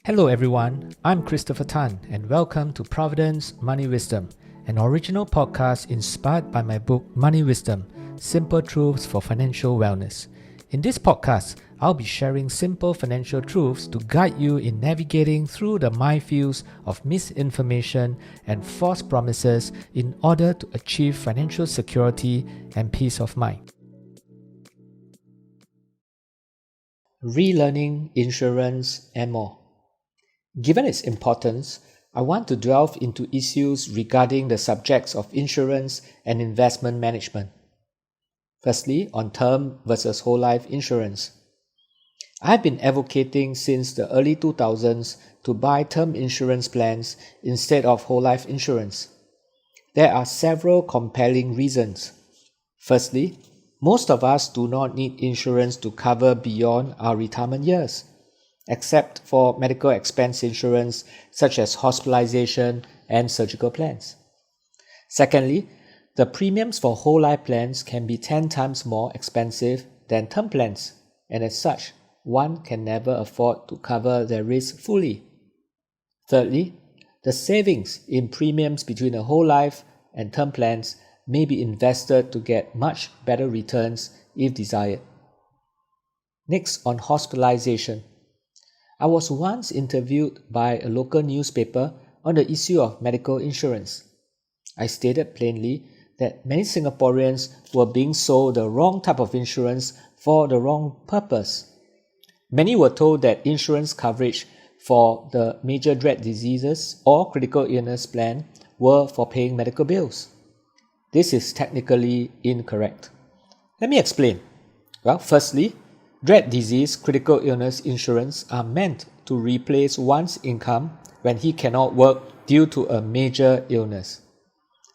Hello everyone, I'm Christopher Tan and welcome to Providence Money Wisdom, an original podcast inspired by my book Money Wisdom, Simple Truths for Financial Wellness. In this podcast, I'll be sharing simple financial truths to guide you in navigating through the minefields of misinformation and false promises in order to achieve financial security and peace of mind. Relearning, insurance, and more. Given its importance, I want to delve into issues regarding the subjects of insurance and investment management. Firstly, on term versus whole life insurance. I've been advocating since the early 2000s to buy term insurance plans instead of whole life insurance. There are several compelling reasons. Firstly, most of us do not need insurance to cover beyond our retirement years, except for medical expense insurance such as hospitalization and surgical plans. Secondly, the premiums for whole life plans can be 10 times more expensive than term plans, and as such, one can never afford to cover their risk fully. Thirdly, the savings in premiums between a whole life and term plans may be invested to get much better returns if desired. Next, on hospitalization. I was once interviewed by a local newspaper on the issue of medical insurance. I stated plainly that many Singaporeans were being sold the wrong type of insurance for the wrong purpose. Many were told that insurance coverage for the major dread diseases or critical illness plan were for paying medical bills. This is technically incorrect. Let me explain. Well, firstly, dread disease critical illness insurance are meant to replace one's income when he cannot work due to a major illness.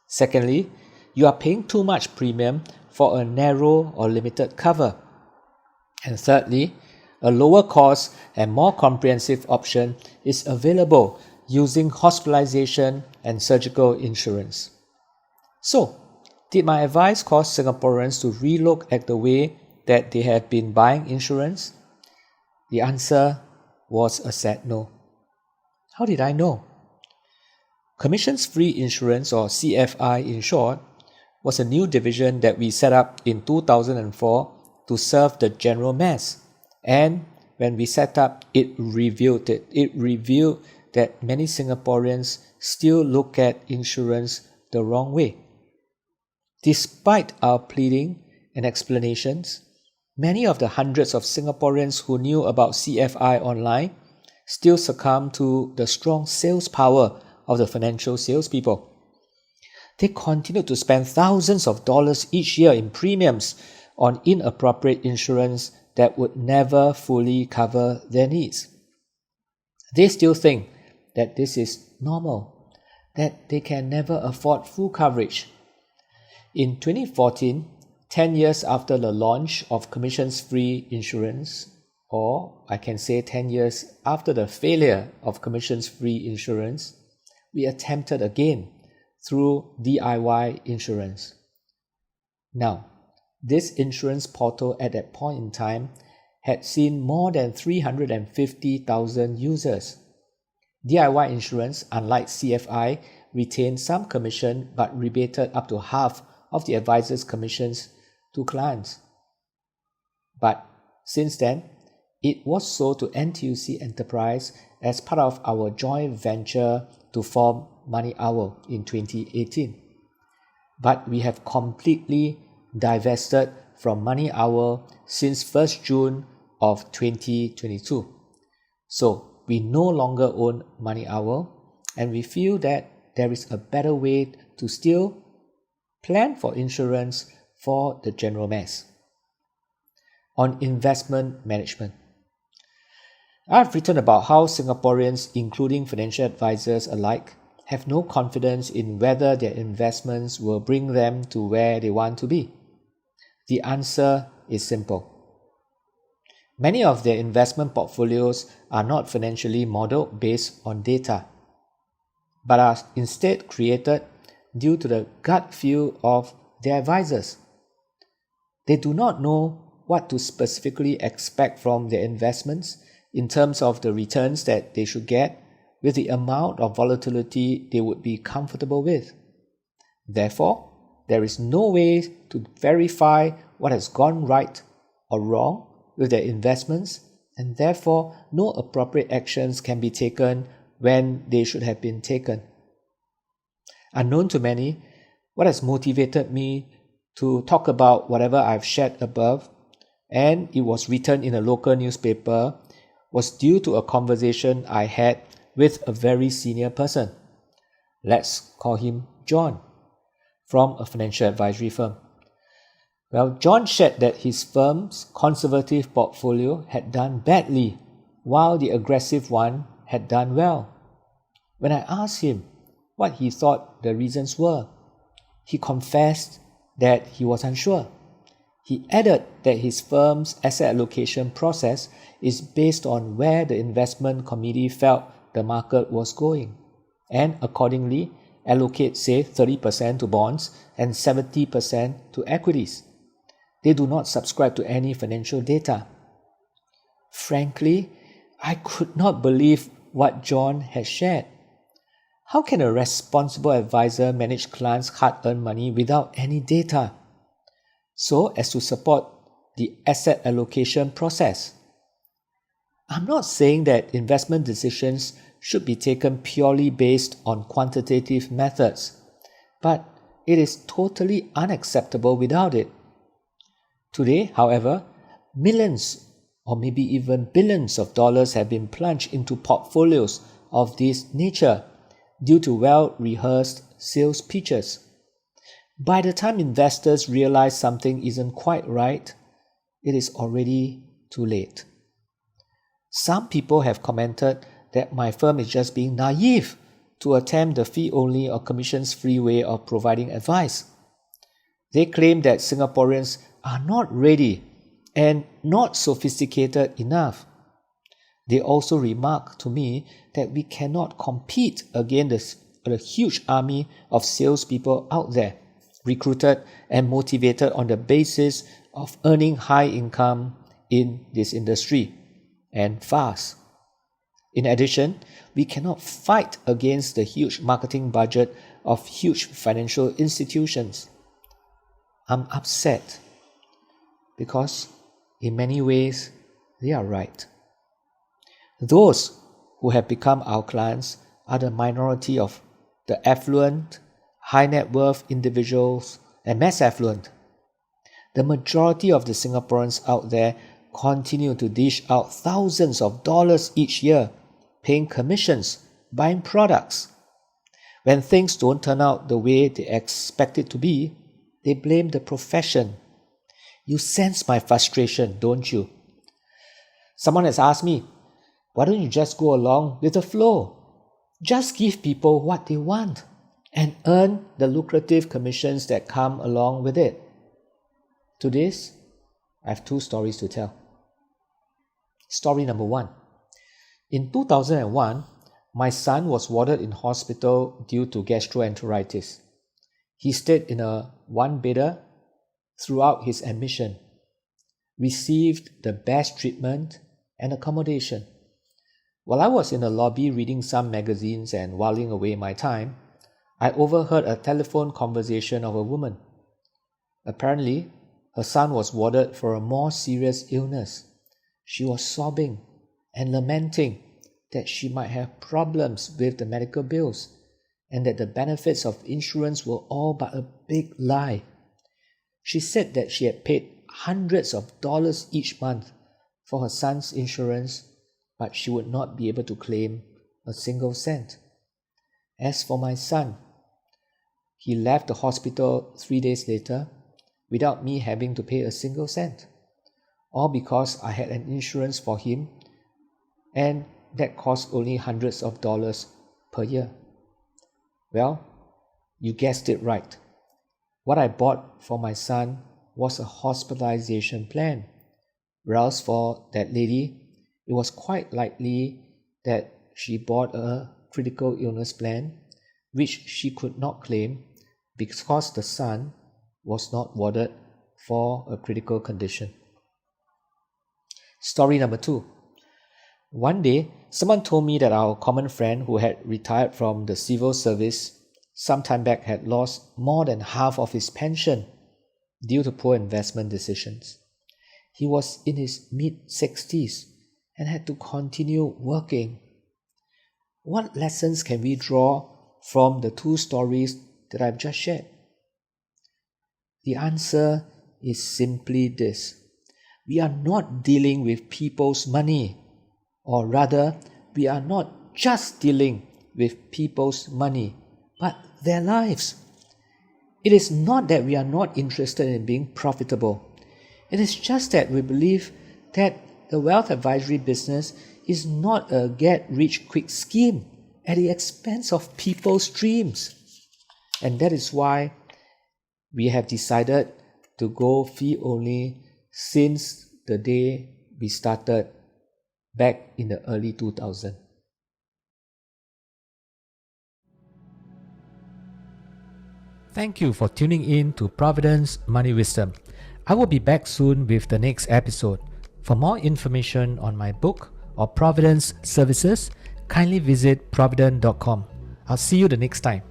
Secondly, you are paying too much premium for a narrow or limited cover. And thirdly, a lower cost and more comprehensive option is available using hospitalization and surgical insurance. So, did my advice cause Singaporeans to relook at the way that they have been buying insurance? The answer was a sad no. How did I know? Commissions-free insurance, or CFI in short, was a new division that we set up in 2004 to serve the general mass. And when we set up, it revealed that many Singaporeans still look at insurance the wrong way. Despite our pleading and explanations, many of the hundreds of Singaporeans who knew about CFI online still succumb to the strong sales power of the financial salespeople. They continue to spend thousands of dollars each year in premiums on inappropriate insurance that would never fully cover their needs. They still think that this is normal, that they can never afford full coverage. In 2014, 10 years after the launch of commissions-free insurance, or I can say 10 years after the failure of commissions-free insurance, we attempted again through DIY insurance. Now, this insurance portal at that point in time had seen more than 350,000 users. DIY insurance, unlike CFI, retained some commission but rebated up to half of the advisor's commissions to clients. But since then, it was sold to NTUC Enterprise as part of our joint venture to form Money Owl in 2018. But we have completely divested from Money Owl since 1st June of 2022. So we no longer own Money Owl, and we feel that there is a better way to still plan for insurance for the general mass. On investment management. I've written about how Singaporeans, including financial advisors alike, have no confidence in whether their investments will bring them to where they want to be. The answer is simple. Many of their investment portfolios are not financially modeled based on data, but are instead created due to the gut feel of their advisors. They do not know what to specifically expect from their investments in terms of the returns that they should get with the amount of volatility they would be comfortable with. Therefore, there is no way to verify what has gone right or wrong with their investments, and therefore no appropriate actions can be taken when they should have been taken. Unknown to many, what has motivated me to talk about whatever I've shared above, and it was written in a local newspaper, was due to a conversation I had with a very senior person. Let's call him John, from a financial advisory firm. Well, John shared that his firm's conservative portfolio had done badly, while the aggressive one had done well. When I asked him what he thought the reasons were, he confessed that he was unsure. He added that his firm's asset allocation process is based on where the investment committee felt the market was going, and accordingly allocate, say, 30% to bonds and 70% to equities. They do not subscribe to any financial data. Frankly, I could not believe what John had shared. How can a responsible advisor manage clients' hard-earned money without any data, so as to support the asset allocation process? I'm not saying that investment decisions should be taken purely based on quantitative methods, but it is totally unacceptable without it. Today, however, millions or maybe even billions of dollars have been plunged into portfolios of this nature due to well-rehearsed sales pitches. By the time investors realize something isn't quite right, it is already too late. Some people have commented that my firm is just being naive to attempt the fee-only or commissions-free way of providing advice. They claim that Singaporeans are not ready and not sophisticated enough. They also remark to me that we cannot compete against the huge army of salespeople out there, recruited and motivated on the basis of earning high income in this industry, and fast. In addition, we cannot fight against the huge marketing budget of huge financial institutions. I'm upset because in many ways they are right. Those who have become our clients are the minority of the affluent, high net worth individuals and mass affluent. The majority of the Singaporeans out there continue to dish out thousands of dollars each year, paying commissions, buying products. When things don't turn out the way they expect it to be, they blame the profession. You sense my frustration, don't you? Someone has asked me, why don't you just go along with the flow? Just give people what they want and earn the lucrative commissions that come along with it. To this, I have two stories to tell. Story number one. In 2001, my son was warded in hospital due to gastroenteritis. He stayed in a one-bedder throughout his admission, received the best treatment and accommodation. While I was in the lobby reading some magazines and whiling away my time, I overheard a telephone conversation of a woman. Apparently, her son was warded for a more serious illness. She was sobbing and lamenting that she might have problems with the medical bills and that the benefits of insurance were all but a big lie. She said that she had paid hundreds of dollars each month for her son's insurance, but she would not be able to claim a single cent. As for my son, he left the hospital 3 days later without me having to pay a single cent, all because I had an insurance for him and that cost only hundreds of dollars per year. Well, you guessed it right. What I bought for my son was a hospitalization plan, whereas for that lady, it was quite likely that she bought a critical illness plan, which she could not claim because the son was not warded for a critical condition. Story number two. One day, someone told me that our common friend who had retired from the civil service some time back had lost more than half of his pension due to poor investment decisions. He was in his mid-60s and had to continue working. What lessons can we draw from the two stories that I've just shared? The answer is simply this. We are not dealing with people's money, or rather, we are not just dealing with people's money, but their lives. It is not that we are not interested in being profitable. It is just that we believe that the wealth advisory business is not a get-rich-quick scheme at the expense of people's dreams. And that is why we have decided to go fee only since the day we started back in the early 2000s. Thank you for tuning in to Providence Money Wisdom. I will be back soon with the next episode. For more information on my book or Providence services, kindly visit provident.com. I'll see you the next time.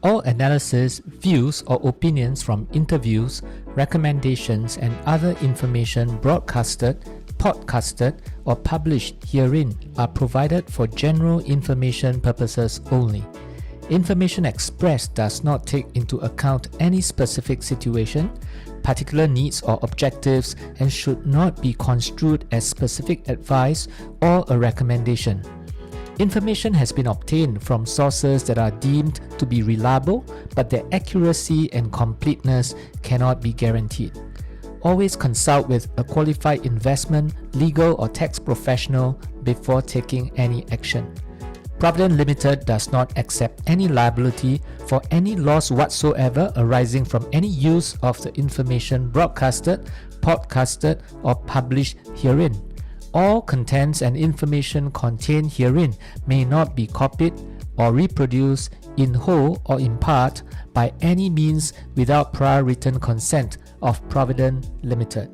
All analysis, views or opinions from interviews, recommendations and other information broadcasted, podcasted or published herein are provided for general information purposes only. Information expressed does not take into account any specific situation, particular needs or objectives and should not be construed as specific advice or a recommendation. Information has been obtained from sources that are deemed to be reliable, but their accuracy and completeness cannot be guaranteed. Always consult with a qualified investment, legal or tax professional before taking any action. Provident Limited does not accept any liability for any loss whatsoever arising from any use of the information broadcasted, podcasted, or published herein. All contents and information contained herein may not be copied or reproduced in whole or in part by any means without prior written consent of Provident Limited.